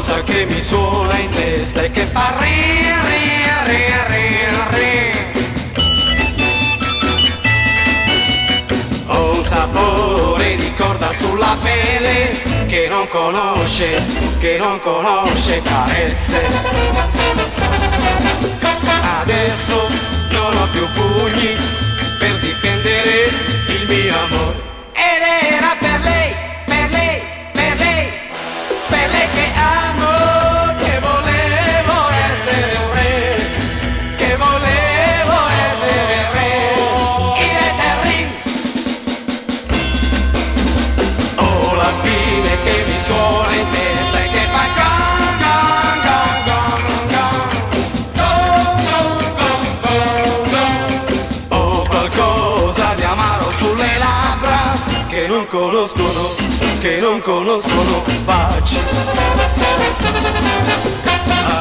qualcosa che mi suona in testa e che fa ri ri ri ri ri. Ho un sapore di corda sulla pelle che non conosce carezze. Adesso non ho più pugni per difendere il mio amore. Ed era per lei, per lei, per lei, per lei che amo, che volevo essere un re, che volevo essere il re, il re del ring. Oh, la fine che mi suona in testa e che fa gong, gong, gong, gong, gong, gong, gong, gong. Ho qualcosa di amaro sulle labbra che non conoscono pace.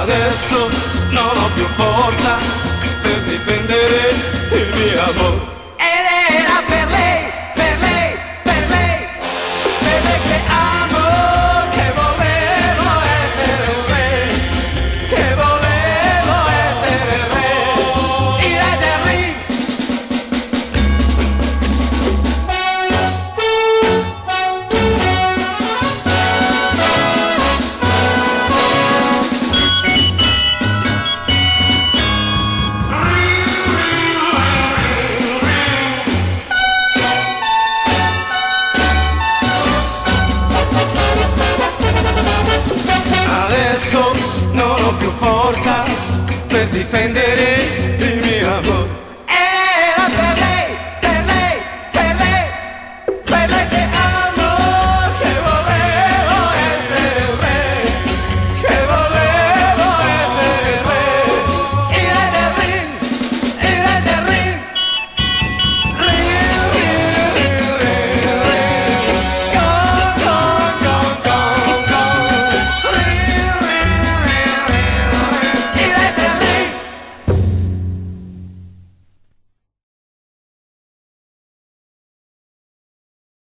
Adesso non ho più forza per difendere il mio amore. Ed era per lei, per lei, per lei, per lei che amo, che volevo essere un re, che volevo essere il re, il re del ring. Adesso non ho più forza per difendere